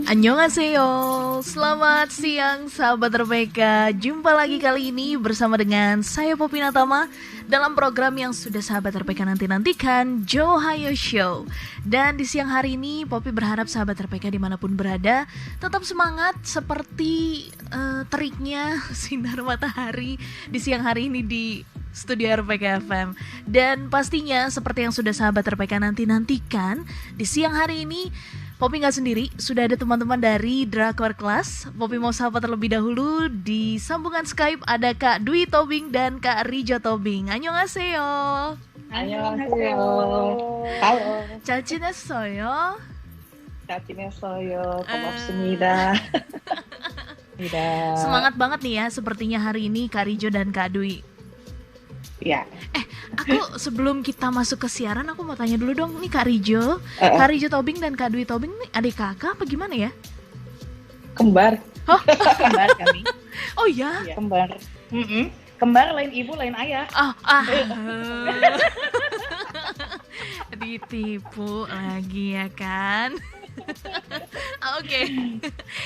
Annyeonghaseyo, selamat siang sahabat RPK. Jumpa lagi kali ini bersama dengan saya Poppy Natama dalam program yang sudah sahabat RPK nanti-nantikan, Johayo Show. Dan di siang hari ini Poppy berharap sahabat RPK dimanapun berada tetap semangat seperti teriknya sinar matahari di siang hari ini di studio RPK FM. Dan pastinya seperti yang sudah sahabat RPK nanti-nantikan, di siang hari ini Poppy gak sendiri, sudah ada teman-teman dari Drakor Class. Poppy mau sapa terlebih dahulu. Di sambungan Skype ada Kak Dwi Tobing dan Kak Rijo Tobing. Annyeonghaseyo. Annyeonghaseyo. Halo. 잘 지냈어요? 잘 지냈어요. 고맙습니다. Semangat banget nih ya sepertinya hari ini Kak Rijo dan Kak Dwi. Ya. Aku sebelum kita masuk ke siaran aku mau tanya dulu dong nih Kak Rijo, Kak Rijo Tobing dan Kak Dwi Tobing nih adik kakak apa gimana ya? Kembar. Oh, Kembar kami. oh ya? Ya, kembar. Kembar lain ibu lain ayah. Ditipu lagi ya kan? Oke.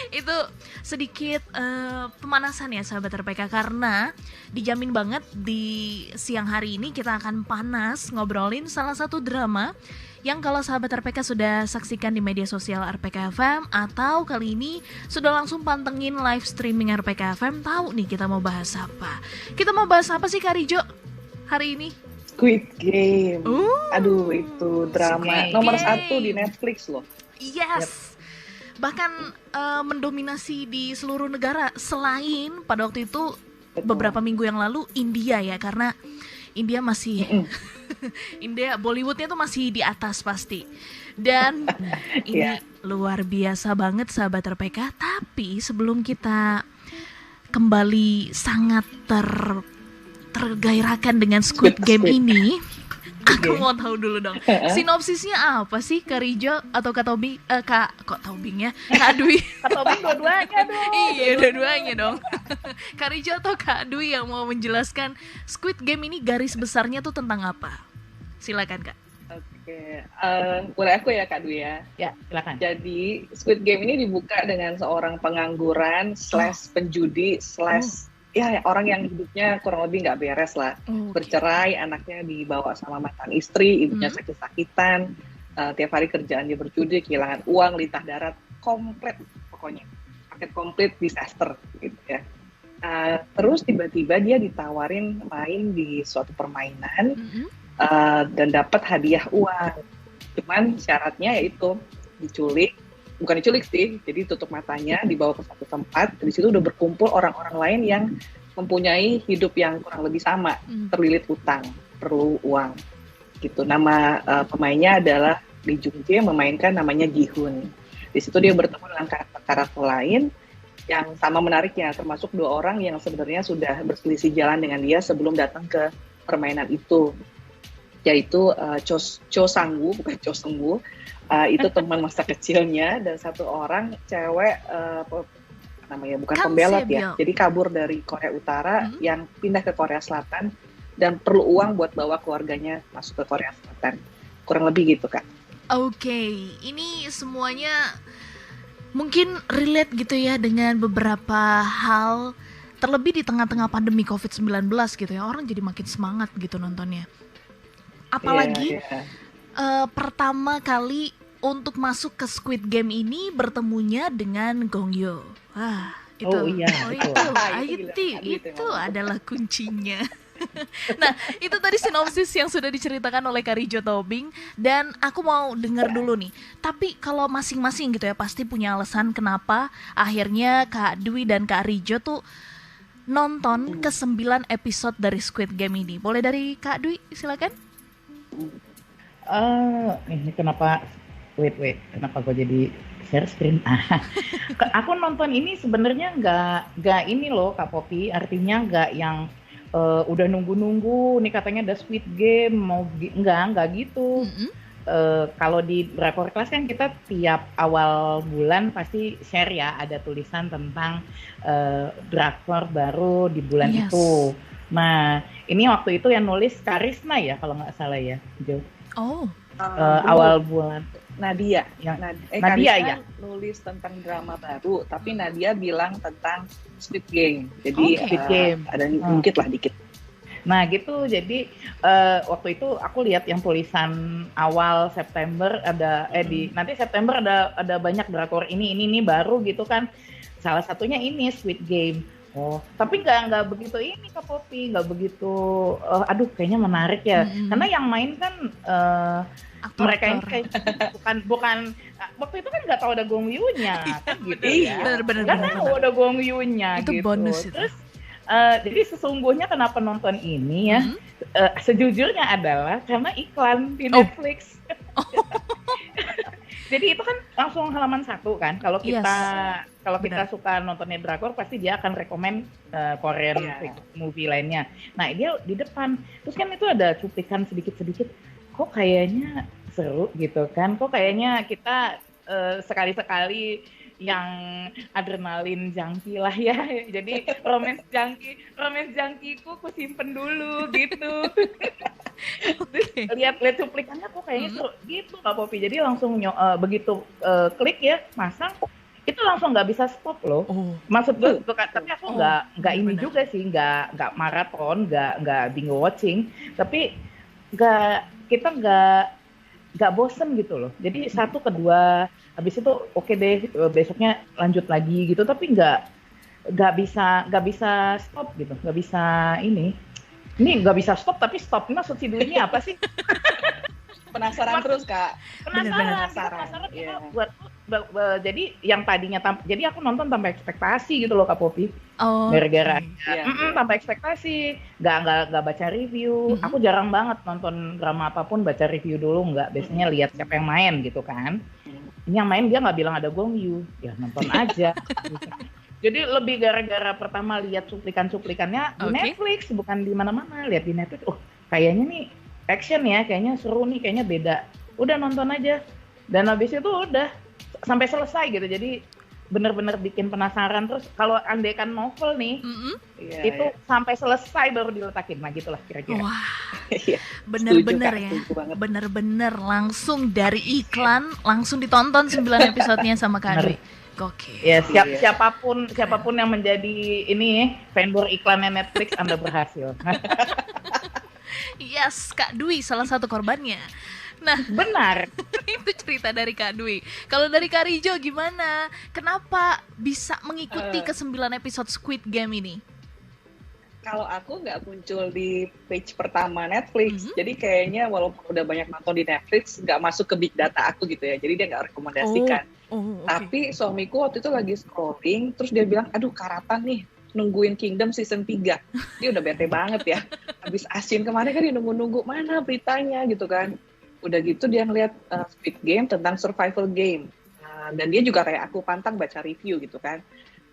Itu sedikit pemanasan ya sahabat RPK, karena dijamin banget di siang hari ini kita akan panas ngobrolin salah satu drama yang kalau sahabat RPK sudah saksikan di media sosial RPK FM atau kali ini sudah langsung pantengin live streaming RPK FM, tahu nih kita mau bahas apa. Kita mau bahas apa sih Kak Rijo hari ini? Squid Game. Aduh, itu drama Squid nomor Game. 1 di Netflix loh. Yes. Bahkan mendominasi di seluruh negara selain pada waktu itu beberapa minggu yang lalu India ya, karena India masih India Bollywoodnya tuh masih di atas pasti. Dan ini luar biasa banget sahabat RPK. Tapi sebelum kita kembali sangat tergairahkan dengan Squid Game ini, aku mau tahu dulu dong, sinopsisnya apa sih Kak Rijo atau Kak Tobing, kok Tobing ya, Kak Dwi. Kak Tobing dua-duanya dong. Iya, dua-duanya dong. Kak Rijo atau Kak Dwi yang mau menjelaskan Squid Game ini garis besarnya tuh tentang apa? Silakan Kak. Oke, boleh aku ya Kak Dwi ya? Ya, silakan. Jadi Squid Game ini dibuka dengan seorang pengangguran / penjudi / ya orang yang hidupnya kurang lebih nggak beres lah. Bercerai, anaknya dibawa sama mantan istri, ibunya sakit-sakitan, tiap hari kerjaan dia berjudi, kehilangan uang, lintah darat, komplit pokoknya, paket komplit disaster gitu ya. Terus tiba-tiba dia ditawarin main di suatu permainan dan dapat hadiah uang. Cuman syaratnya yaitu bukan diculik sih, jadi tutup matanya, dibawa ke satu tempat, di situ udah berkumpul orang-orang lain yang mempunyai hidup yang kurang lebih sama, terlilit utang, perlu uang, gitu. Nama pemainnya adalah Lee Jung Jae, memainkan namanya Gi Hun. Di situ dia bertemu dengan karakter-karakter lain yang sama menariknya, termasuk 2 orang yang sebenarnya sudah berselisih jalan dengan dia sebelum datang ke permainan itu, yaitu Cho Sang-woo, bukan Cho Seung-woo. Itu teman masa kecilnya, dan 1 orang cewek namanya bukan pembelot ya, jadi kabur dari Korea Utara yang pindah ke Korea Selatan dan perlu uang buat bawa keluarganya masuk ke Korea Selatan, kurang lebih gitu Kak. Oke, ini semuanya mungkin relate gitu ya dengan beberapa hal, terlebih di tengah-tengah pandemi COVID-19 gitu ya, orang jadi makin semangat gitu nontonnya. Apalagi pertama kali untuk masuk ke Squid Game ini bertemunya dengan Gong Yoo. Itu adalah kuncinya. Nah, itu tadi sinopsis yang sudah diceritakan oleh Kak Rijo Tobing, dan aku mau dengar dulu nih. Tapi kalau masing-masing gitu ya pasti punya alasan kenapa akhirnya Kak Dwi dan Kak Rijo tuh nonton ke 9 episode dari Squid Game ini. Boleh dari Kak Dwi, silakan. Ini kenapa kenapa gue jadi share screen? Aku nonton ini sebenarnya nggak ini loh Kak Poppy, artinya nggak yang udah nunggu nih katanya ada Squid Game nggak gitu. Kalau di Drakor Class kan kita tiap awal bulan pasti share ya, ada tulisan tentang drakor baru di bulan itu. Nah, ini waktu itu yang nulis Karisma ya kalau nggak salah ya, Jo. Oh, awal bulan. Nadia Yang Nadia ya. nulis tentang drama baru, tapi Nadia bilang tentang Squid Game. Jadi Squid Game. ada dikit. Nah gitu, jadi waktu itu aku lihat yang tulisan awal September ada nanti September ada banyak drakor ini baru gitu kan. Salah satunya ini Squid Game. Oh, tapi nggak begitu ini Kak Poppy, nggak begitu. Aduh, kayaknya menarik ya. Karena yang main kan mereka ini kayak bukan waktu itu kan nggak tahu ada Gong Yoo-nya kan gitu ya. Bener. Nggak tahu ada Gong Yoo-nya Itu gitu. bonus itu. Terus jadi sesungguhnya kenapa nonton ini ya? Sejujurnya adalah karena iklan di Netflix. Jadi itu kan langsung halaman 1 kan. Kalau kita suka nontonnya drakor pasti dia akan rekomen Korean movie lainnya. Nah, dia di depan. Terus kan itu ada cuplikan sedikit-sedikit. Kok kayaknya seru gitu kan? Kok kayaknya kita sekali-sekali yang adrenalin junkie lah ya. Jadi romance junkie-ku simpen dulu gitu. Lihat cuplikannya kok kayaknya seru gitu Kak Poppy. Jadi langsung begitu klik ya, masang itu langsung nggak bisa stop loh. Maksud gue tapi aku nggak ini juga sih, nggak maraton, nggak binge watching, tapi kita nggak bosen gitu loh. Jadi 1, 2 habis itu oke deh, besoknya lanjut lagi gitu, tapi nggak bisa stop gitu, nggak bisa ini nggak bisa stop, tapi stopnya subsidinya apa sih? Penasaran terus Kak. Penasaran. Yeah. Jadi yang tadinya jadi aku nonton tanpa ekspektasi gitu loh Kak Poppy. Gara-gara tanpa ekspektasi, nggak baca review. Aku jarang banget nonton drama apapun baca review dulu, nggak. Biasanya lihat siapa yang main gitu kan. Ini yang main dia nggak bilang ada Gong Yoo, ya nonton aja. Jadi lebih gara-gara pertama lihat cuplikannya di Netflix, bukan di mana-mana. Lihat di Netflix, kayaknya nih action ya, kayaknya seru nih, kayaknya beda. Udah nonton aja. Dan habis itu udah sampai selesai gitu. Jadi bener-bener bikin penasaran. Terus kalau andaikan novel nih, itu sampai selesai baru diletakin. Nah gitulah kira-kira. Wah, bener-bener ya. Bener-bener langsung dari iklan, langsung ditonton 9 episodenya sama Kak Dwi. Oke. Ya, siapapun yang menjadi ini vendor iklannya Netflix, Anda berhasil. Yes, Kak Dwi salah satu korbannya. Nah, benar. Itu cerita dari Kak Dwi. Kalau dari Kak Rijo gimana? Kenapa bisa mengikuti ke 9 episode Squid Game ini? Kalau aku nggak muncul di page pertama Netflix, jadi kayaknya walaupun udah banyak nonton di Netflix, nggak masuk ke big data aku gitu ya. Jadi dia nggak rekomendasikan. Okay. Tapi suamiku waktu itu lagi scrolling, terus dia bilang, aduh Karatan nih, nungguin Kingdom season 3. Dia udah bete banget ya. Habis asin kemarin kan dia nunggu-nunggu, mana beritanya gitu kan. Udah gitu dia ngeliat Squid Game tentang survival game. Dan dia juga kayak aku pantang baca review gitu kan.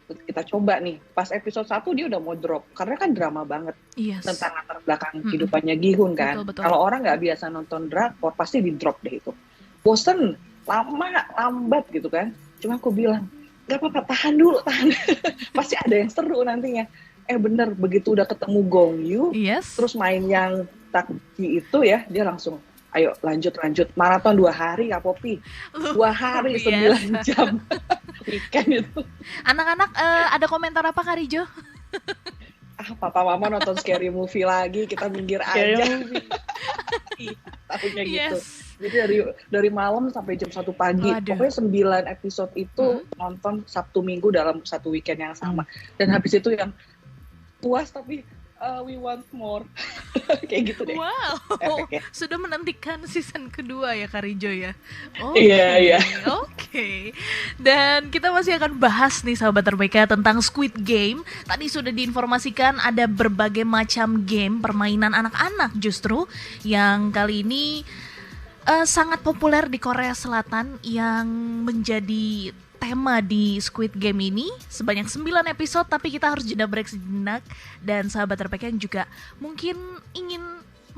Kita coba nih, pas episode 1 dia udah mau drop, karena kan drama banget. Tentang latar belakang kehidupannya Gi-hun kan. Betul. Kalau orang nggak biasa nonton drakor, pasti di drop deh itu. Bosen, lambat gitu kan. Cuma aku bilang, gak apa-apa, tahan dulu. Pasti ada yang seru nantinya. Bener, begitu udah ketemu Gong Yoo, terus main yang Takji itu ya, dia langsung, ayo lanjut, maraton 2 hari Kak Poppy. 2 hari 9 jam. Weekend itu. Anak-anak ada komentar apa Kak Rijo? Papa mama nonton scary movie lagi, kita minggir aja. Tahunya gitu. Jadi dari malam sampai jam 1 pagi. Pokoknya 9 episode itu nonton Sabtu Minggu dalam satu weekend yang sama. Dan habis itu yang puas tapi we want more. Kayak gitu deh. Wow. Sudah menantikan season kedua ya Kak Rijo ya. Iya. Oke. Dan kita masih akan bahas nih sahabat terbaik tentang Squid Game. Tadi sudah diinformasikan ada berbagai macam game permainan anak-anak justru yang kali ini sangat populer di Korea Selatan, yang menjadi tema di Squid Game ini sebanyak 9 episode, tapi kita harus jeda break sejenak. Dan sahabat terbaik yang juga mungkin ingin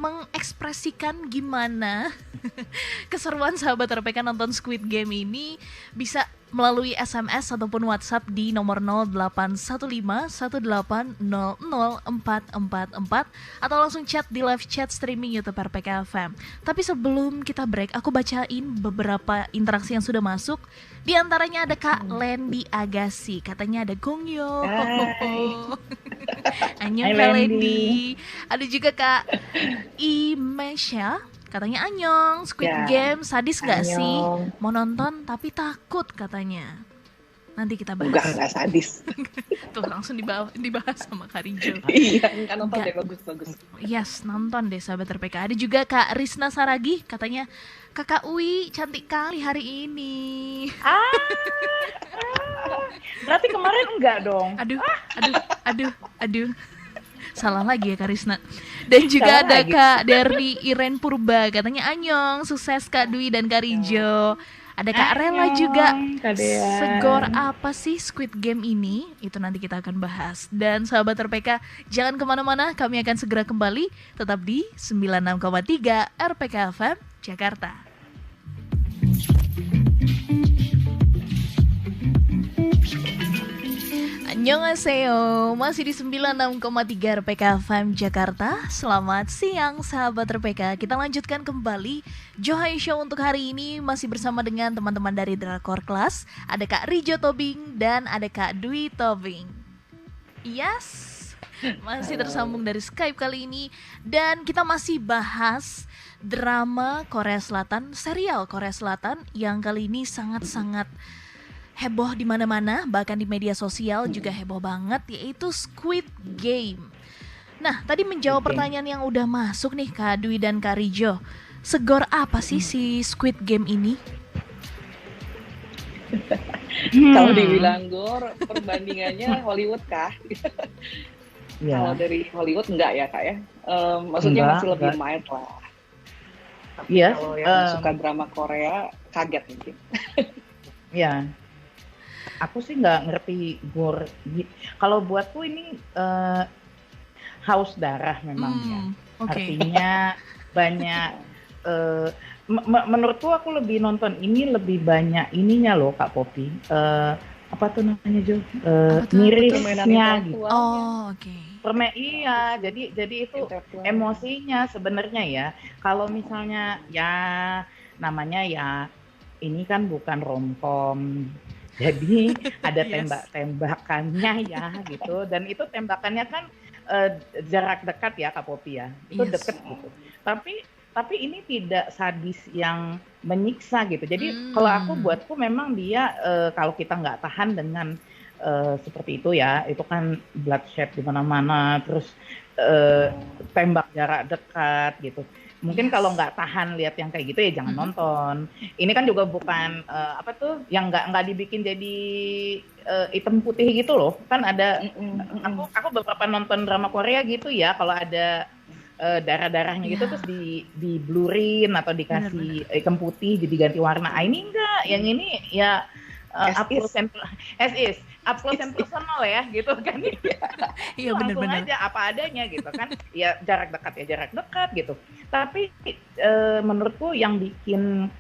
mengekspresikan gimana keseruan sahabat terbaik nonton Squid Game ini, bisa melalui SMS ataupun WhatsApp di nomor 081518000444 atau langsung chat di live chat streaming YouTube RPK FM. Tapi sebelum kita break, aku bacain beberapa interaksi yang sudah masuk. Di antaranya ada Kak Lendi Agassi, katanya ada Gongyo. Annyeong Kak Lendi. Ada juga Kak Imesha, katanya Anyong, Squid Game sadis gak sih? Mau nonton tapi takut katanya. Nanti kita bahas. Enggak sadis. Tuh langsung dibahas sama Kak Rijo. Iya, enggak nonton deh, bagus. Yes, nonton deh sahabat RPK. Ada juga Kak Risna Saragi, katanya Kakak Uwi cantik kali hari ini. Berarti kemarin enggak dong? Aduh. Salah lagi ya Kak Risna. Dan juga ada Kak Derli Iren Purba, katanya Anyong, sukses Kak Dwi dan Kak Rijo. Ada Kak Rela juga. Segor apa sih Squid Game ini? Itu nanti kita akan bahas. Dan sahabat RPK, jangan kemana-mana, kami akan segera kembali. Tetap di 96,3 RPK FM Jakarta. Annyeonghaseyo, masih di 96,3 RPK FM Jakarta. Selamat siang sahabat RPK. Kita lanjutkan kembali Johai Show untuk hari ini. Masih bersama dengan teman-teman dari Drakor Class. Ada Kak Rijo Tobing dan ada Kak Dwi Tobing. Yes, masih tersambung dari Skype kali ini. Dan kita masih bahas drama Korea Selatan, serial Korea Selatan yang kali ini sangat-sangat heboh di mana-mana, bahkan di media sosial juga heboh banget, yaitu Squid Game. Nah, tadi menjawab pertanyaan yang udah masuk nih Kak Dwi dan Kak Rijo. Segor apa sih si Squid Game ini? Kalau dibilang gor, perbandingannya Hollywood kah? Kalau dari Hollywood enggak ya Kak ya? Maksudnya masih lebih mild lah. Tapi kalau yang suka drama Korea, kaget mungkin. Ya. Aku sih nggak ngerti gore. Kalau buatku ini haus darah memang ya. Artinya banyak. Menurutku aku lebih nonton ini lebih banyak ininya loh Kak Popi. Apa tuh namanya Jo? Mirisnya gitu. Oh, oke. Iya, jadi itu emosinya sebenarnya ya. Kalau misalnya ya namanya ya ini kan bukan romcom. Jadi ada tembak-tembakannya ya gitu, dan itu tembakannya kan jarak dekat ya Kak Popi ya, itu deket gitu. Tapi ini tidak sadis yang menyiksa gitu. Jadi kalau buatku memang dia kalau kita nggak tahan dengan seperti itu ya, itu kan bloodshed di mana-mana, terus tembak jarak dekat gitu. Mungkin kalau nggak tahan lihat yang kayak gitu ya jangan nonton. Ini kan juga bukan yang nggak dibikin jadi hitam putih gitu loh. Kan ada aku beberapa nonton drama Korea gitu ya, kalau ada darah-darahnya gitu terus di blurin atau dikasih hitam putih jadi ganti warna. Ini enggak, yang ini ya up close and personal ya gitu kan. Iya langsung benar-benar aja apa adanya gitu kan. Ya jarak dekat gitu. Tapi menurutku yang bikin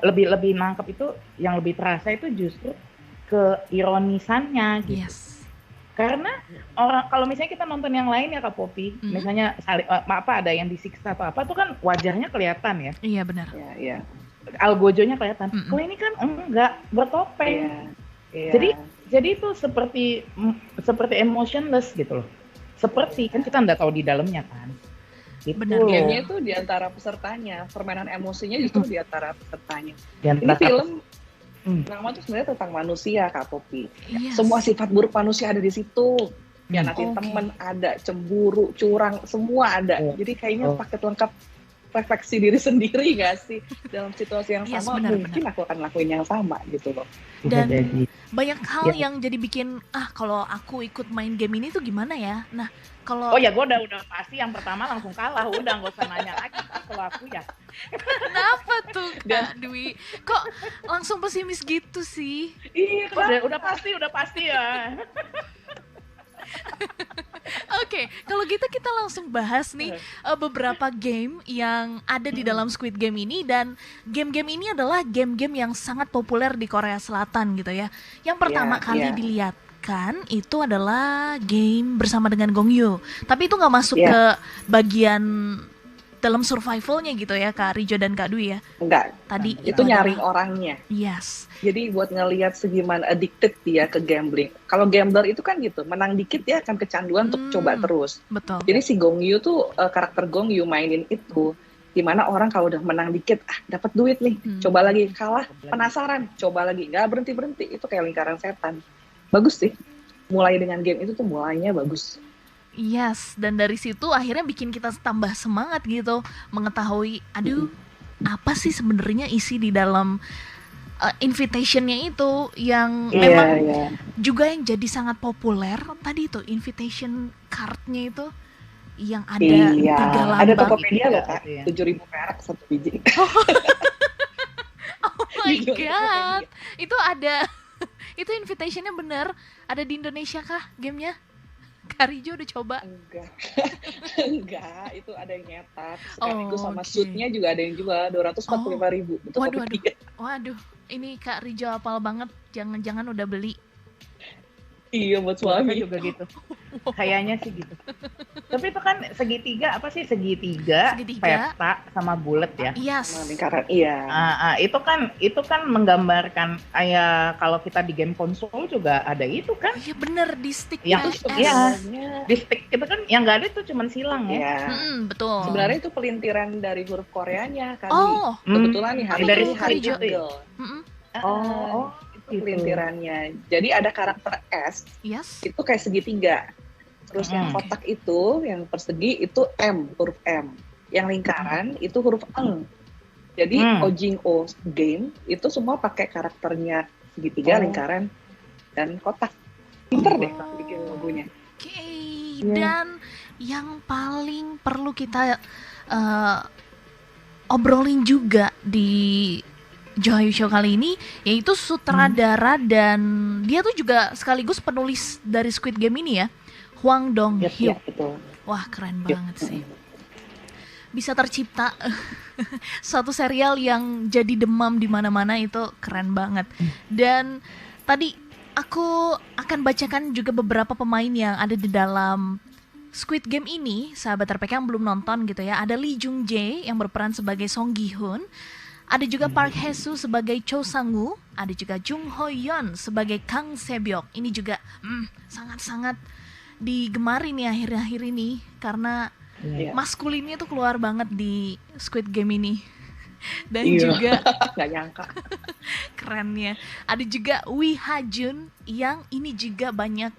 lebih nangkep itu, yang lebih terasa itu justru keironisannya gitu. Yes. Karena orang kalau misalnya kita nonton yang lain ya Kak Popi, misalnya ada yang disiksa atau apa tuh kan wajahnya kelihatan ya. Iya benar. Iya. Algojonya kelihatan. Kalau ini kan enggak, bertopeng. Iya. Jadi itu seperti emotionless gitu loh. Seperti kan kita nggak tahu di dalamnya kan. Gitu. Benar. Game-nya itu di antara pesertanya, permainan emosinya justru di antara pesertanya. Ini film nama tuh sebenarnya tentang manusia Kak Popi. Yes. Semua sifat buruk manusia ada di situ. Ya nanti temen ada, cemburu, curang, semua ada. Jadi kayaknya paket lengkap refleksi diri sendiri gak sih dalam situasi yang sama, mungkin aku akan lakuin yang sama gitu loh. Dan banyak hal yang jadi bikin kalau aku ikut main game ini tuh gimana ya. Nah kalau gue udah pasti yang pertama langsung kalah, udah nggak usah nanya lagi kalau aku ya. Kenapa tuh Kak Dwi? Kok langsung pesimis gitu sih? Iya udah pasti ya. Oke, kalau gitu kita langsung bahas nih beberapa game yang ada di dalam Squid Game ini, dan game-game ini adalah game-game yang sangat populer di Korea Selatan gitu ya. Yang pertama kali dilihatkan itu adalah game bersama dengan Gong Yoo. Tapi itu nggak masuk ke bagian dalam survivalnya gitu ya, Kak Rijo dan Kak Dwi ya? Enggak. Tadi itu nyaring orangnya. Yes. Jadi buat ngelihat segimana addicted dia ke gambling. Kalau gambler itu kan gitu, menang dikit dia akan kecanduan untuk coba terus. Betul. Jadi si Gong Yoo tuh karakter Gong Yoo mainin itu, dimana orang kalau udah menang dikit, dapat duit nih, coba lagi, kalah, penasaran, coba lagi, nggak berhenti. Itu kayak lingkaran setan. Bagus sih. Mulai dengan game itu tuh mulainya bagus. Yes, dan dari situ akhirnya bikin kita tambah semangat gitu, mengetahui, apa sih sebenarnya isi di dalam invitation-nya itu yang memang juga yang jadi sangat populer. Tadi itu invitation card-nya itu yang ada 3 lambang. Ada Tokopedia loh Kak, 7.000 perak satu biji. Oh my god, itu ada, itu invitation-nya bener ada di Indonesia kah gamenya? Karijo udah coba? Enggak, itu ada yang nyetak. Sekaligus sama suitnya juga ada yang jual 245.000. Itu waduh, ini Kak Rijo hafal banget. Jangan-jangan udah beli. Iya, buat suami juga gitu. Kayaknya sih gitu. Tapi itu kan segitiga, apa sih segitiga, peta sama bulat ya? Yes. Lingkaran, itu kan menggambarkan kalau kita di game konsol juga ada itu kan? Iya bener, di stick. Di stick itu kan yang nggak ada itu cuma silang ya. Betul. Sebenarnya itu pelintiran dari huruf Koreanya kan. Kebetulan nih hari Hangul. Pelintirannya. Jadi ada karakter S, itu kayak segitiga. Terus yang kotak itu, yang persegi itu huruf M. Yang lingkaran itu huruf Eng. Jadi Ojing O game itu semua pakai karakternya segitiga, lingkaran, dan kotak. Pinter deh bikin logonya. Dan yang paling perlu kita obrolin juga di Johayu Show kali ini, yaitu sutradara dan dia tuh juga sekaligus penulis dari Squid Game ini ya, Hwang Dong-hyuk. Wah keren banget sih, bisa tercipta satu serial yang jadi demam di mana-mana, itu keren banget. Dan tadi aku akan bacakan juga beberapa pemain yang ada di dalam Squid Game ini, sahabat RPK yang belum nonton gitu ya. Ada Lee Jung Jae yang berperan sebagai Song Gi Hun. Ada juga Park Hae Soo sebagai Cho Sang-woo, ada juga Jung Ho Yeon sebagai Kang Se-byok. Ini juga sangat-sangat digemari nih akhir-akhir ini karena maskulinnya tuh keluar banget di Squid Game ini. Dan juga nggak nyangka kerennya. Ada juga Wi Ha Jun yang ini juga banyak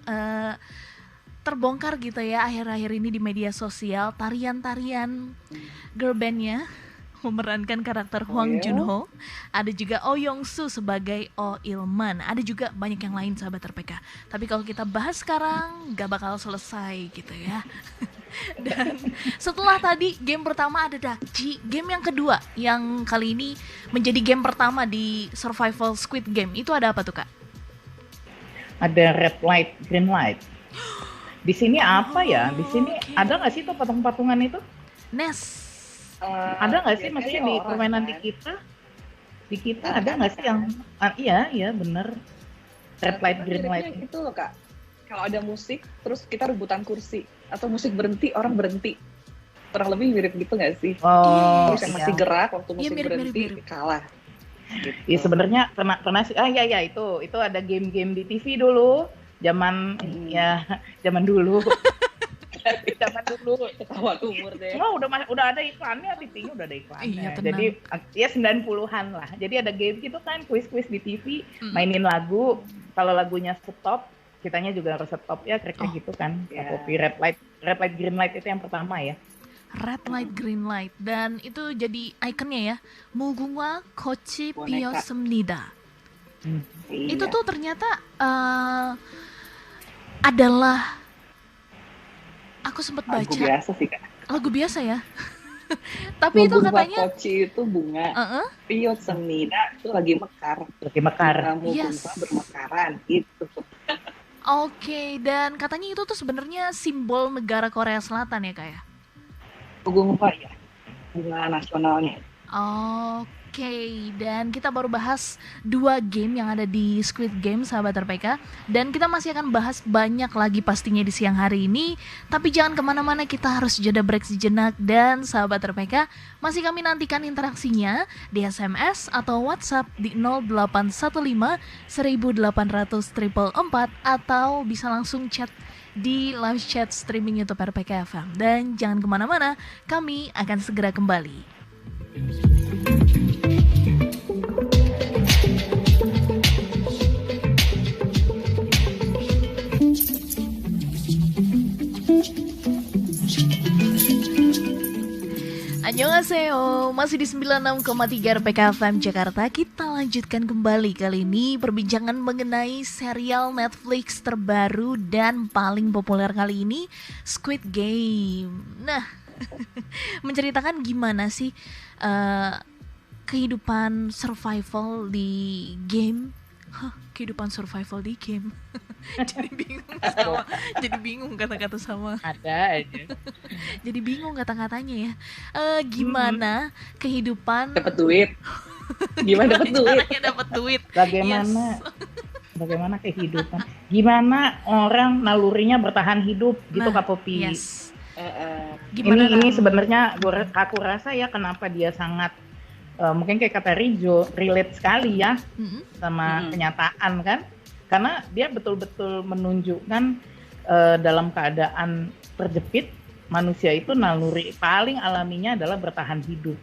terbongkar gitu ya akhir-akhir ini di media sosial, tarian-tarian girl bandnya memerankan karakter Hwang Junho. Ada juga Oh Yong Soo sebagai Oh Ilman. Ada juga banyak yang lain sahabat RPK. Tapi kalau kita bahas sekarang gak bakal selesai gitu ya. Dan setelah tadi game pertama ada Dakji, game yang kedua yang kali ini menjadi game pertama di survival Squid Game, itu ada apa tuh Kak? Ada red light, green light. Di sini apa ya? Di sini ada nggak sih tuh patung-patungan itu? Nes. Ada nggak sih maksudnya di permainan kan? di kita ada nggak sih yang iya bener red light green light itu loh Kak, kalau ada musik terus kita rebutan kursi atau musik berhenti orang berhenti, kurang lebih mirip gitu nggak sih? Terus yang masih gerak waktu musik berhenti kalah gitu. Iya sebenarnya pernah sih itu ada game-game di TV dulu zaman dulu ketawa umur deh. Cuma udah ada iklannya, TV-nya udah ada iklannya. Iya, jadi ya 90-an lah. Jadi ada game gitu kan, kuis-kuis di TV, mainin lagu. Kalau lagunya stop, kitanya juga harus stop ya, kira-kira gitu kan. Kopi red light, green light itu yang pertama ya. Red light, green light, dan itu jadi ikonnya ya. 무궁화 꽃이 피었습니다. Itu tuh ternyata adalah, aku sempat baca lagu biasa sih Kak. Lagu biasa ya. Tapi itu katanya koci itu bunga. Piossemnida itu lagi mekar. Bunga bermekaran gitu. Oke, dan katanya itu tuh sebenarnya simbol negara Korea Selatan ya, Kak ya? Bunga ya, bunga nasionalnya. Oke, dan kita baru bahas 2 game yang ada di Squid Game, sahabat RPK. Dan kita masih akan bahas banyak lagi pastinya di siang hari ini. Tapi jangan kemana-mana, kita harus jeda break sejenak. Dan sahabat RPK, masih kami nantikan interaksinya di SMS atau WhatsApp di 0815 1800 444 atau bisa langsung chat di live chat streaming YouTube RPK FM. Dan jangan kemana-mana, kami akan segera kembali. Annyeonghaseyo, masih di 96,3 RPK FM Jakarta. Kita lanjutkan kembali kali ini perbincangan mengenai serial Netflix terbaru dan paling populer kali ini, Squid Game. Nah, menceritakan gimana sih kehidupan survival di game. Kehidupan survival di game. Jadi bingung kata-kata sama. Ada aja. Jadi bingung kata-katanya ya. Gimana kehidupan Dapat duit. Gimana dapat duit? caranya dapat duit? Bagaimana kehidupan? Gimana orang nalurinya bertahan hidup gitu, Kak Popi? Yes. Gimana ini sebenarnya aku rasa ya kenapa dia sangat mungkin kayak kata Rijo, relate sekali ya sama kenyataan kan, karena dia betul-betul menunjukkan dalam keadaan terjepit manusia itu naluri paling alaminya adalah bertahan hidup.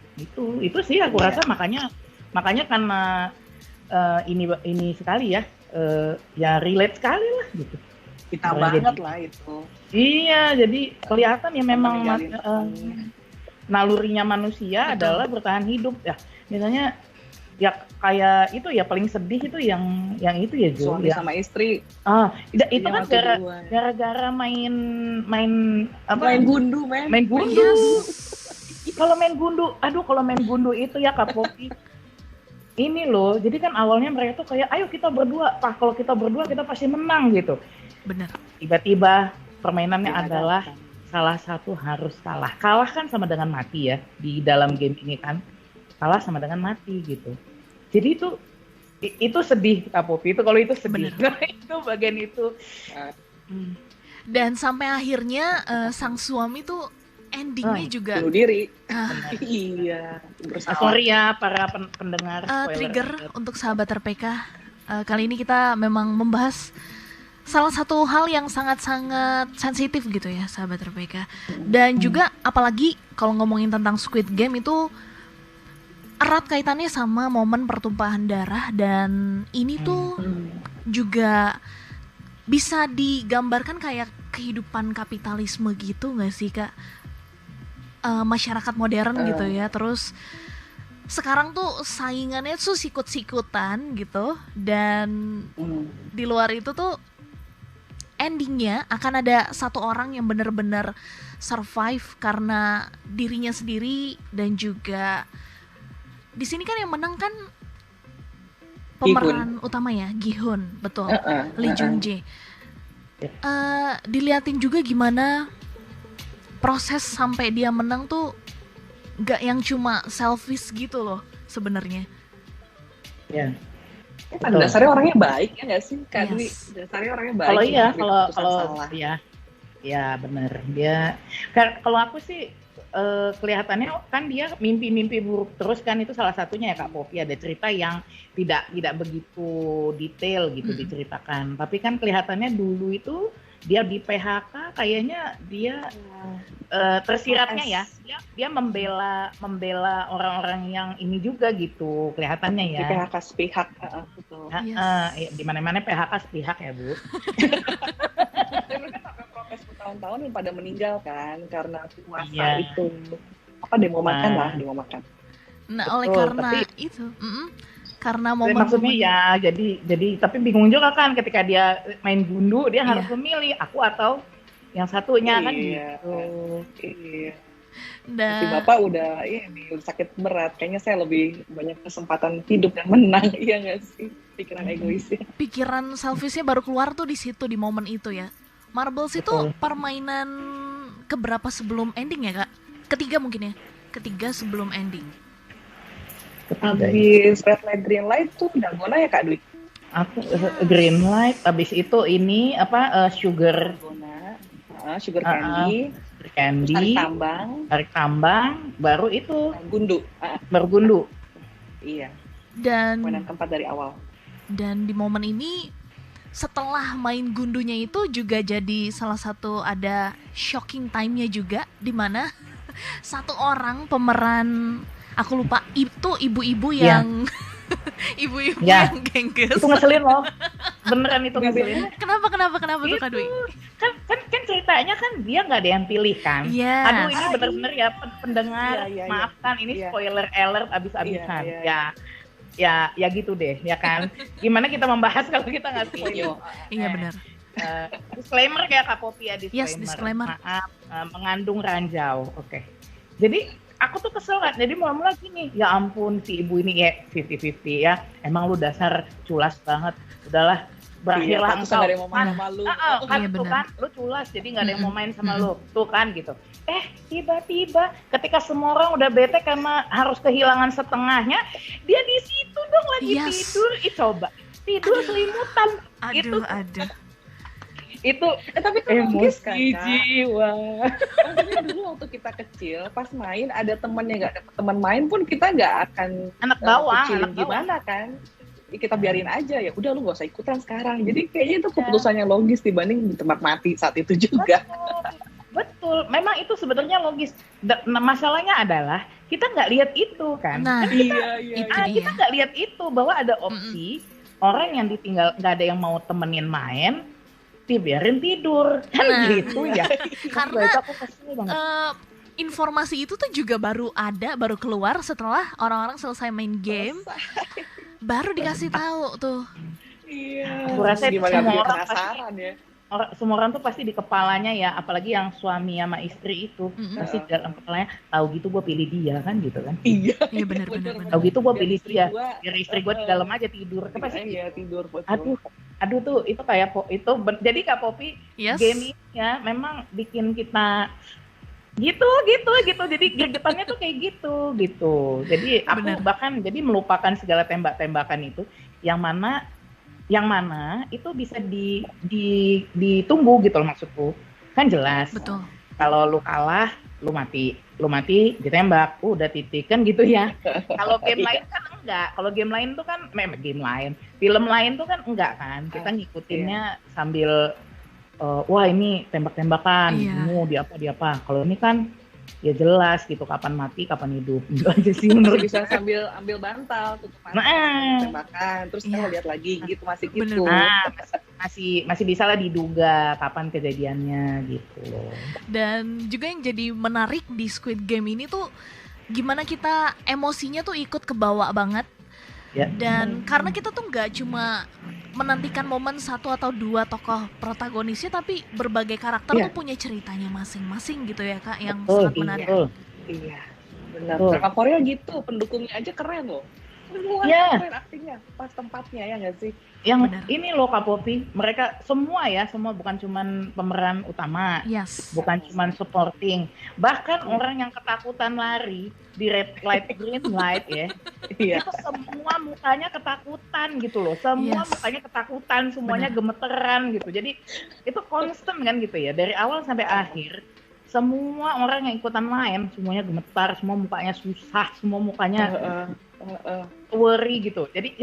Itu sih aku rasa makanya karena ini sekali ya, ya relate sekali lah gitu. Kita banget lah itu. Iya, jadi kelihatan ya memang nalurinya manusia adalah bertahan hidup ya. Misalnya ya kayak itu ya paling sedih itu yang itu ya Jo. Suami sama istri. Itu kan gara-gara main gundu. Kalau main gundu itu ya Kak Popi. Ini loh, jadi kan awalnya mereka tuh kayak ayo kita berdua, kalau kita berdua kita pasti menang gitu. Benar. Tiba-tiba permainannya adalah salah satu harus kalah. Kalah kan sama dengan mati ya di dalam game ini kan. Kalah sama dengan mati gitu. Jadi itu sedih Kak Popi. Itu kalau itu sedih. Itu bagian itu. Dan sampai akhirnya sang suami tuh endingnya juga bunuh diri. Iya, bersalah. Sorry ya para pendengar. Trigger untuk sahabat RPK. Kali ini kita memang membahas salah satu hal yang sangat-sangat sensitif gitu ya sahabat RPK. Dan juga apalagi kalau ngomongin tentang Squid Game itu erat kaitannya sama momen pertumpahan darah. Dan ini tuh juga bisa digambarkan kayak kehidupan kapitalisme gitu gak sih Kak? Masyarakat modern gitu ya. Terus sekarang tuh saingannya tuh sikut-sikutan gitu. Dan di luar itu tuh endingnya akan ada satu orang yang benar-benar survive karena dirinya sendiri. Dan juga di sini kan yang menang kan pemeran utamanya Gi-hun, betul, Lee Jung-jae. Diliatin juga gimana proses sampai dia menang tuh gak yang cuma selfish gitu loh sebenarnya. Ya. Pada dasarnya orangnya baik ya nggak sih Kak Dwi? Dasarnya orangnya baik. Kalau ya benar dia. Kalau aku sih kelihatannya kan dia mimpi-mimpi buruk terus kan, itu salah satunya ya Kak Popi. Ada cerita yang tidak begitu detail gitu diceritakan. Tapi kan kelihatannya dulu itu dia di PHK kayaknya dia tersiratnya ya. Dia membela orang-orang yang ini juga gitu kelihatannya ya. Di PHK sepihak, betul. Di mana-mana PHK sepihak ya Bu. Protes bertahun-tahun yang pada meninggal kan karena puasa itu. Apa demo makan. Nah, oleh karena itu, karena momen maksudnya ya jadi tapi bingung juga kan ketika dia main gundu dia harus memilih aku atau yang satunya kan gitu. Iya. Tapi Dan Bapak udah ini udah sakit berat, kayaknya saya lebih banyak kesempatan hidup dan menang. Iya nggak sih? Pikiran egoisnya. pikiran selfishnya baru keluar tuh di situ, di momen itu ya. Marbles itu Betul. permainan keberapa sebelum ending ya, Kak? Ketiga mungkin ya? Ketiga sebelum ending. Habis red light green light tuh dalgona ya Kak Dwi? Aku green light, habis itu ini sugar Dalgona, sugar candy, terus candy, tarik tambang, baru itu gundu. baru gundu. Iya, Dan mainan keempat dari awal. di momen ini setelah main gundunya itu juga jadi salah satu ada shocking time-nya juga, di mana satu orang pemeran, aku lupa, itu ibu-ibu Ya. yang ibu-ibu Ya. yang gengges. Itu ngeselin loh, beneran itu ngeselin. Kenapa tuh Kak Dwi? Kan ceritanya kan dia nggak ada yang pilih kan. Yes. Aduh ini bener-bener ya pendengar, Iya. maafkan ini Iya. spoiler alert abis-abisan. Iya. Ya gitu deh, ya kan. Gimana kita membahas kalau kita nggak setuju? Iya benar. Disclaimer kayak Kak Popi ya, Yes, disclaimer. Maaf, mengandung ranjau. Oke. Jadi aku tuh kesel kan. Jadi mula-mula gini, ya ampun si ibu ini ya 50-50 ya. Emang lu dasar culas banget. Udahlah, berakhirlah Iya, engkau. nggak ada yang mau main sama lu. Kan Iya, tuh benar. kan, lu culas jadi nggak ada yang mau main sama lu. Tuh kan gitu. Tiba-tiba ketika semua orang udah bete karena harus kehilangan setengahnya, dia di situ dong lagi Yes. tidur. Coba tidur selimutan. Aduh. Itu Tapi itu logis kan, emosi Kak? jiwa. Maksudnya dulu waktu kita kecil, pas main ada temennya nggak dapet teman main pun kita nggak akan Anak bawang, kecilin anak bawang. gimana kan? Kita biarin aja ya. Udah lu gak usah ikutan sekarang. Jadi kayaknya itu keputusannya logis dibanding ditembak mati saat itu juga. Betul, memang itu sebenarnya logis. Masalahnya adalah kita nggak lihat itu kan. Nah, Iya. itu Kita dia. nggak lihat itu bahwa ada opsi orang yang ditinggal nggak ada yang mau temenin main, dibiarin tidur kan Nah. gitu ya. Karena Itu aku kesel banget. informasi itu tuh juga baru keluar setelah orang-orang selesai main game, baru dikasih tahu tuh. Iya. Aku rasa itu gimana semua biar orang penasaran ya. Semua orang tuh pasti di kepalanya ya, apalagi yang suami sama istri itu pasti dalam kepalanya tahu gitu gue pilih dia kan gitu kan. Iya. Iya benar. Tahu gitu gue pilih Biar istri dia, gua, biar istri gue di dalam aja tidur. Kan pasti Iya tidur betul. aduh tuh itu kayak jadi Kak Popi Yes. game ini ya memang bikin kita gitu jadi gregetannya tuh kayak gitu jadi aku Bener. bahkan jadi melupakan segala tembak-tembakan itu yang mana itu bisa ditunggu gitu loh, maksudku kan jelas Betul. kalau lu kalah lu mati ditembak udah titik kan gitu ya. Kalau game lain kan enggak, kalau game lain tuh kan film lain tuh kan enggak kan, kita ngikutinnya sambil wah ini tembak-tembakan, Iya. di apa. Kalau ini kan ya jelas gitu kapan mati kapan hidup. Itu aja sih menurut bisa sambil ambil bantal tutup mata, Nah. tembakan terus Iya. lihat lagi gitu masih Bener. gitu. Nah, masih bisa lah diduga kapan kejadiannya gitu loh. Dan juga yang jadi menarik di Squid Game ini tuh gimana kita emosinya tuh ikut kebawa banget. Ya. Dan karena kita tuh nggak cuma menantikan momen satu atau dua tokoh protagonisnya, tapi berbagai karakter Iya. tuh punya ceritanya masing-masing gitu ya Kak, yang Betul, sangat menarik. betul. Iya, benar. Betul. Drama Korea gitu, pendukungnya aja keren loh. Semua Iya. keren aktingnya, pas tempatnya ya nggak sih? Yang Benar. ini loh Kak Popi, mereka semua bukan cuman pemeran utama, Yes. bukan cuman supporting, bahkan orang yang ketakutan lari di red light green light ya, Iya. itu semua mukanya ketakutan gitu loh, semua Yes. mukanya ketakutan, semuanya Benar. gemeteran gitu, jadi itu constant kan gitu ya, dari awal sampai akhir. Semua orang yang ikutan main, semuanya gemetar, semua mukanya susah, semua mukanya worry gitu. Jadi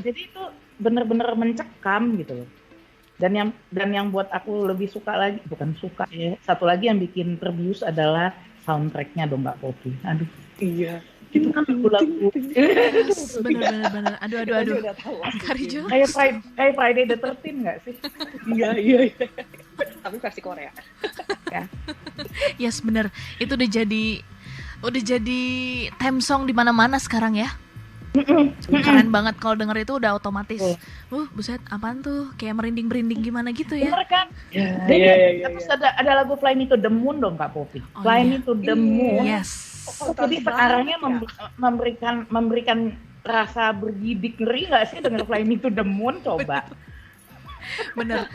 itu bener-bener mencekam gitu loh. Dan yang buat aku lebih suka lagi, bukan suka ya, satu lagi yang bikin terbius adalah soundtracknya dong Mbak Popi. Aduh, Iya. itu kan lagu-lagu Yes, bener. Aduh. Udah tahu. Karijo. kayak Friday the 13 nggak sih? Iya. Tapi versi Korea. Yes, bener. Itu udah jadi theme song di mana-mana sekarang ya. Keren banget kalau denger itu udah otomatis. Buset, apaan tuh? Kayak merinding-merinding gimana gitu ya. Bener kan? Iya. Terus ada lagu Fly Me to the Moon dong Kak Popi. Fly Me to the Moon. Yes. Jadi sekarangnya memberikan rasa bergidik, ngeri nggak sih denger Fly Me to the Moon? Coba. Bener.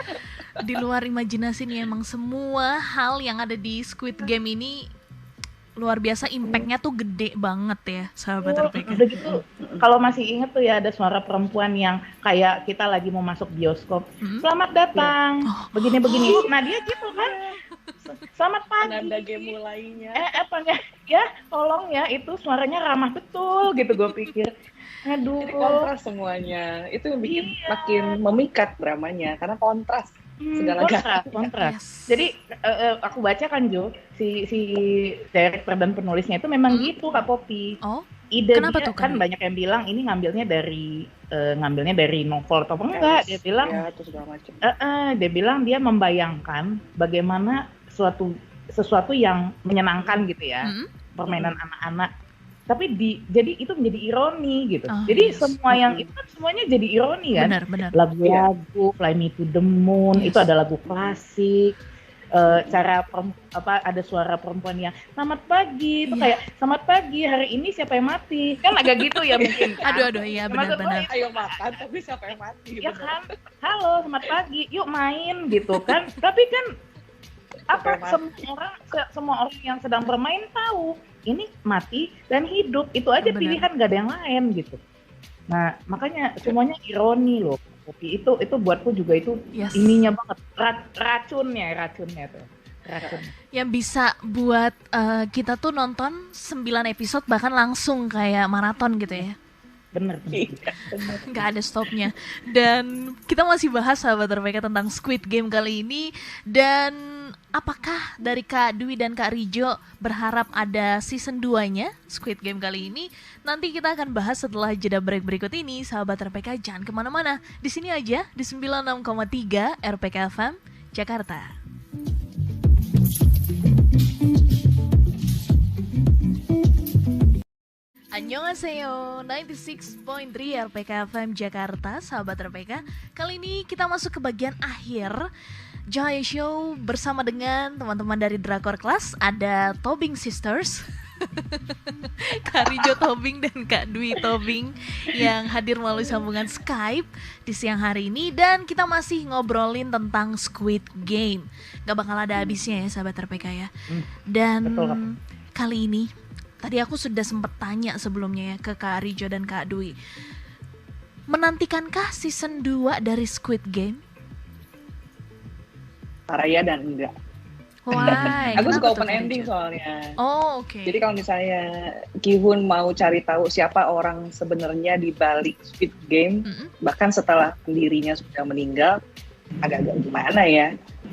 Di luar imajinasi nih, emang semua hal yang ada di Squid Game ini luar biasa, impact-nya tuh gede banget ya, sahabat RPK. Udah gitu, kalau masih inget tuh ya ada suara perempuan yang kayak kita lagi mau masuk bioskop. Selamat datang, begini-begini. Nah dia gitu kan, selamat pagi. Nanda game mulainya. Ya, tolong ya, itu suaranya ramah betul gitu gue pikir. Aduh. Jadi kontras semuanya, itu yang bikin makin memikat dramanya karena kontras. Kontras. Yes. Jadi aku baca kan Jo, si director dan penulisnya itu memang gitu Kak Popi. Ide kenapa dia tuh kan banyak yang bilang ini ngambilnya dari novel atau enggak. Dia bilang dia bilang dia membayangkan bagaimana sesuatu yang menyenangkan gitu ya, permainan anak-anak. Tapi jadi itu menjadi ironi gitu. Jadi semua yang itu kan semuanya jadi ironi kan. Benar. Lagu-lagu Fly Me to the Moon itu ada lagu klasik. Ada suara perempuan yang selamat pagi itu kayak selamat pagi hari ini siapa yang mati kan agak gitu ya mungkin kan? aduh iya benar-benar. Ayo makan tapi siapa yang mati ya kan, halo selamat pagi yuk main gitu kan. Tapi kan semua orang yang sedang bermain tahu ini mati dan hidup, itu aja pilihan, gak ada yang lain gitu. Nah makanya semuanya ironi loh. Itu buatku juga itu ininya banget, racunnya tuh. Yang bisa buat kita tuh nonton 9 episode bahkan langsung kayak maraton gitu ya. Bener. Nggak ada stopnya. Dan kita masih bahas sahabat RPK tentang Squid Game kali ini. Dan apakah dari Kak Dwi dan Kak Rijo berharap ada season 2-nya Squid Game kali ini? Nanti kita akan bahas setelah jeda break berikut ini. Sahabat RPK jangan kemana-mana. Di sini aja di 96,3 RPK FM Jakarta. Annyeonghaseyo, 96.3 RPK FM Jakarta, sahabat RPK. Kali ini kita masuk ke bagian akhir Johayo Show bersama dengan teman-teman dari Drakor Class. Ada Tobing Sisters Kak Rijo Tobing dan Kak Dwi Tobing yang hadir melalui sambungan Skype di siang hari ini. Dan kita masih ngobrolin tentang Squid Game. Gak bakal ada habisnya ya sahabat RPK ya. Dan kali ini tadi aku sudah sempat tanya sebelumnya ya ke Kak Rijo dan Kak Dwi. Menantikankah season 2 dari Squid Game? Saraya dan enggak. Why? Aku suka open ending soalnya. Oh, oke. Jadi kalau misalnya Ki-hoon mau cari tahu siapa orang sebenarnya di balik Squid Game, bahkan setelah pendirinya sudah meninggal, agak-agak gimana ya.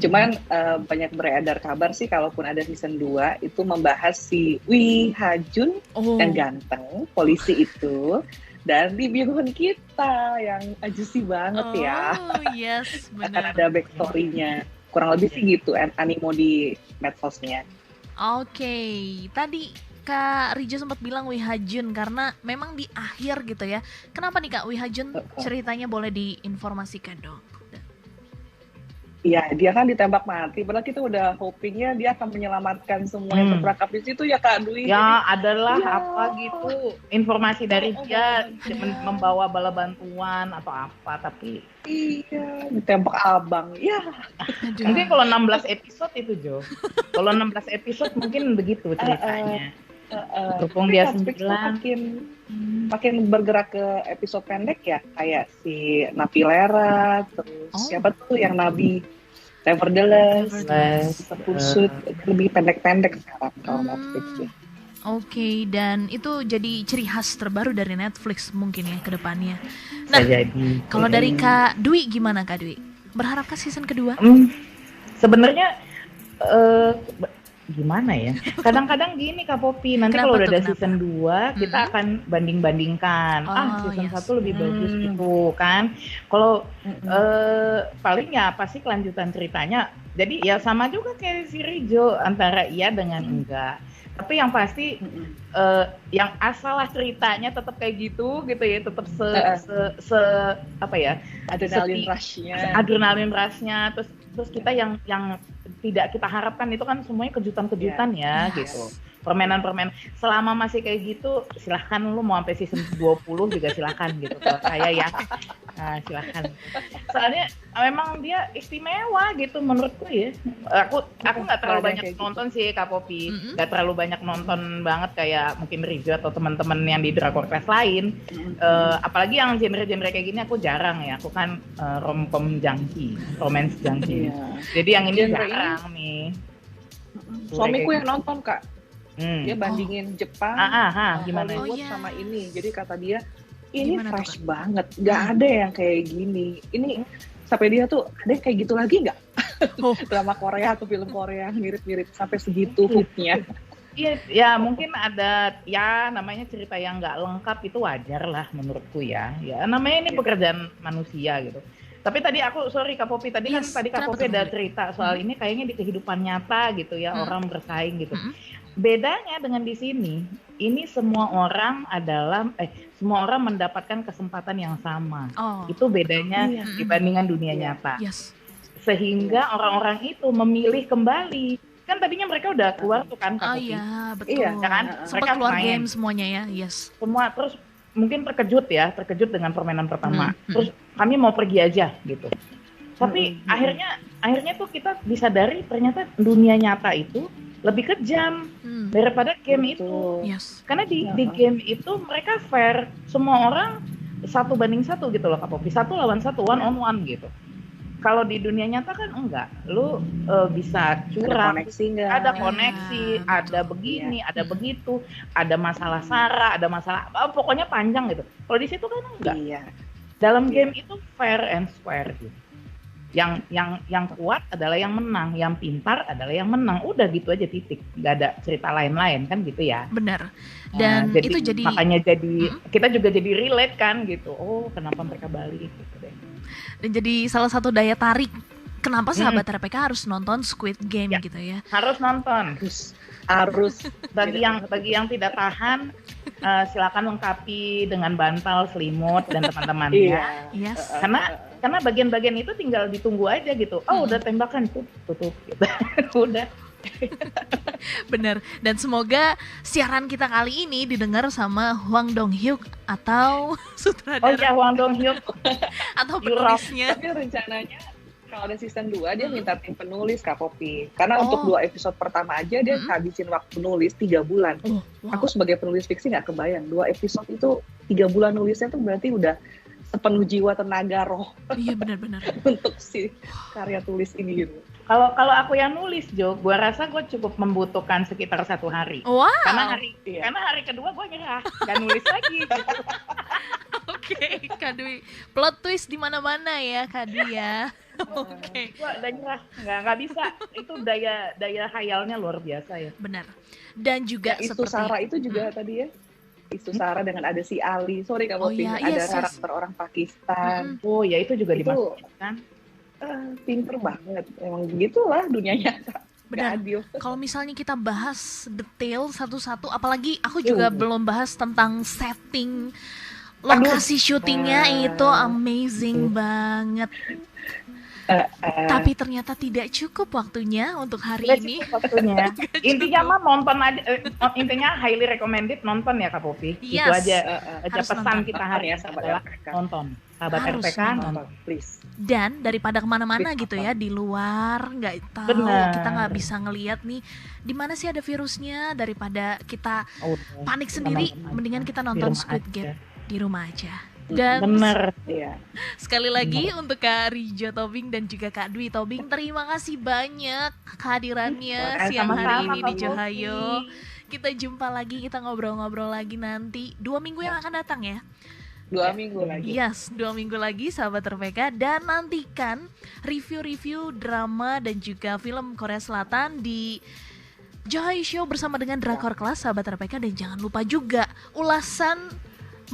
Cuman banyak beredar kabar sih kalaupun ada season 2 itu membahas si Wi Ha-jun yang ganteng, polisi itu, dan Lee Byung-hun kita yang juicy banget ya. Oh yes, benar. Akan ada backstory-nya. Kurang lebih sih gitu animo di medsosnya. Oke, tadi Kak Rijo sempat bilang Wi Ha-jun karena memang di akhir gitu ya. Kenapa nih Kak Wi Ha-jun ceritanya boleh diinformasikan dong? Iya, dia kan ditembak mati. Padahal kita udah hopingnya dia akan menyelamatkan semua yang terperangkap di situ ya Kak Dwi. Ya, adalah apa gitu informasi dari dia membawa bala bantuan atau apa, tapi iya, ditembak abang. Ya. Mungkin kalau 16 episode itu Jo. Kalau 16 episode mungkin begitu ceritanya. Berhubung dia 9 makin bergerak ke episode pendek ya, kayak si Napilera, terus siapa tuh yang Nabi Nevertheless, Pursuit, lebih pendek-pendek sekarang kalau Netflix. Oke, dan itu jadi ciri khas terbaru dari Netflix mungkin ya ke depannya. Nah, kalau dari Kak Dwi gimana Kak Dwi? Berharapkah season kedua? Sebenarnya gimana ya? Kadang-kadang gini Kak Popi, nanti kalau udah ada season 2 kita akan banding-bandingkan. Season 1 lebih bagus gitu kan. Kalau paling ya pasti kelanjutan ceritanya. Jadi ya sama juga kayak si Rijo, antara iya dengan enggak. Tapi yang pasti yang asalah ceritanya tetap kayak gitu ya, tetap apa ya, adrenalin rushnya, terus kita yang tidak kita harapkan itu kan semuanya kejutan-kejutan ya gitu. Permainan selama masih kayak gitu silahkan, lu mau sampai season 20 juga silahkan gitu kalau saya ya. Nah, silahkan. Soalnya memang dia istimewa gitu menurutku ya. Aku nggak terlalu banyak nonton sih Kak Popi, nggak terlalu banyak nonton banget kayak mungkin review atau teman-teman yang di Drakor Class lain. Apalagi yang genre-genre kayak gini aku jarang ya. Aku kan romcom junkie, romance junkie. Jadi yang ini jarang nih. Suamiku yang nonton Kak. Dia bandingin Jepang, gimana? Hollywood sama ini. Jadi kata dia, ini gimana fresh banget, nggak ada yang kayak gini. Ini sampai dia tuh, ada yang kayak gitu lagi nggak? Drama Korea atau film Korea yang mirip-mirip sampai segitu hooknya. Iya, ya mungkin ada ya namanya cerita yang nggak lengkap itu wajar lah menurutku ya. Ya namanya ini pekerjaan manusia gitu. Tapi tadi sorry Kak Popi, tadi Kak Popi ada cerita soal ini kayaknya di kehidupan nyata gitu ya, orang bersaing gitu. Bedanya dengan di sini, ini semua orang mendapatkan kesempatan yang sama. Itu bedanya dibandingkan dunia nyata. Sehingga orang-orang itu memilih kembali. Kan tadinya mereka udah keluar tuh kan Kak Popi. Iya, betul. Iya, kan? Sempat keluar game semuanya ya. Semua terus mungkin terkejut dengan permainan pertama. Terus kami mau pergi aja gitu. Tapi akhirnya tuh kita disadari ternyata dunia nyata itu lebih kejam daripada game itu. Karena di game itu mereka fair, semua orang 1-1 gitu loh Kak Popi, 1 lawan 1, 1 on 1 gitu. Kalau di dunia nyata kan enggak, lu bisa curang, ada koneksi, ada begini, ada begitu, ada masalah SARA, ada masalah pokoknya panjang gitu. Kalau di situ kan enggak. Dalam game itu fair and square gitu. Yang kuat adalah yang menang, yang pintar adalah yang menang. Udah gitu aja titik. Gak ada cerita lain-lain kan gitu ya. Benar. Dan itu jadi makanya kita juga jadi relate kan gitu. Oh, kenapa mereka balik gitu deh. Dan jadi salah satu daya tarik kenapa sahabat RPK harus nonton Squid Game gitu ya. Harus nonton. Harus. Bagi yang tidak tahan silakan lengkapi dengan bantal, selimut dan teman-temannya. Karena bagian-bagian itu tinggal ditunggu aja gitu. Udah tembakan tutup gitu. Udah. Bener. Dan semoga siaran kita kali ini didengar sama Hwang Dong-hyuk atau sutradara. Oh iya, Hwang Dong-hyuk atau penulisnya. Tapi rencananya kalau ada season 2 dia minta tim penulis Kak Popi. Karena untuk 2 episode pertama aja dia habisin waktu nulis 3 bulan. Aku sebagai penulis fiksi nggak kebayang 2 episode itu 3 bulan nulisnya tuh berarti udah sepenuh jiwa, tenaga, roh. Iya benar-benar. Untuk si karya tulis ini gitu. Kalau aku yang nulis Jo, gue rasa gue cukup membutuhkan sekitar 1 hari. Wow. Karena hari kedua gue nyerah, gak nulis lagi. Gitu. Oke, Kak Dwi. Plot twist di mana-mana ya, Kak Dwi ya. Oke. Gue udah nyerah, nggak bisa. Itu daya khayalnya luar biasa ya. Benar. Dan juga seperti Sarah itu juga tadi ya. Isu Sarah dengan ada si Ali, sorry Kak Popi, ada karakter orang Pakistan. Oh ya itu juga dimasukkan. Pinter banget, emang begitulah dunia nyata. Benar. Kalau misalnya kita bahas detail satu-satu, apalagi aku juga belum bahas tentang setting, lokasi syutingnya itu amazing banget. Tapi ternyata tidak cukup waktunya untuk hari ini. Waktunya. Intinya mah nonton aja. Intinya highly recommended nonton ya Kak Popi. Itu aja pesan kita hari ya adalah nonton. Sahabat RPK nonton, please. Dan daripada kemana-mana gitu ya di luar nggak tahu, kita nggak bisa ngelihat nih di mana sih ada virusnya, daripada kita panik sendiri, mendingan kita nonton Squid Game di rumah aja. Dan sekali lagi untuk Kak Rijo Tobing dan juga Kak Dwi Tobing, terima kasih banyak kehadirannya siang hari ini di Johayo. Kita jumpa lagi, kita ngobrol-ngobrol lagi nanti 2 minggu yang akan datang ya. 2 minggu lagi. Yes, 2 minggu lagi sahabat RPK. Dan nantikan review-review drama dan juga film Korea Selatan di Johayo Show bersama dengan Drakor Class sahabat RPK. Dan jangan lupa juga ulasan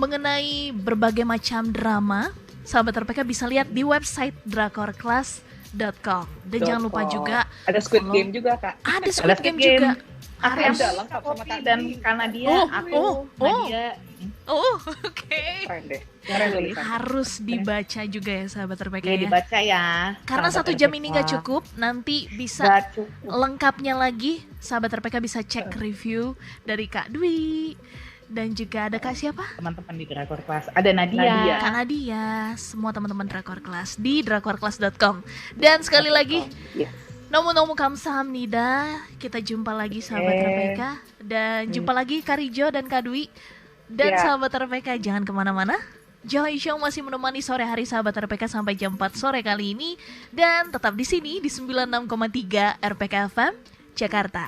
mengenai berbagai macam drama sahabat RPK bisa lihat di website drakorclass.com. Dan jangan lupa juga ada Squid Game juga Kak. Ada Squid Game juga. Aku yang Ada lengkap sama Poppy Kak dan Dwi. Kanadia, aku Nadia. Oh, oke. Keren deh. Keren tulisan. Harus dibaca juga ya sahabat RPK Ya ya. dibaca ya. Karena sahabat 1 jam RPK. ini nggak cukup, nanti bisa Nggak cukup. lengkapnya lagi sahabat RPK bisa cek review dari Kak Dwi dan juga ada Kak siapa? Teman-teman di Drakor Class. Ada Nadia. Nadia. Kak Nadia, semua teman-teman Drakor Class di drakorclass.com. Dan sekali lagi Yes. Nomu kamsahamnida. Kita jumpa lagi sahabat RPK. Dan jumpa lagi Kak Rijo dan Kak Dwi. Dan sahabat RPK jangan kemana-mana. Joy Show masih menemani sore hari sahabat RPK sampai jam 4 sore kali ini. Dan tetap di sini di 96,3 RPK FM Jakarta.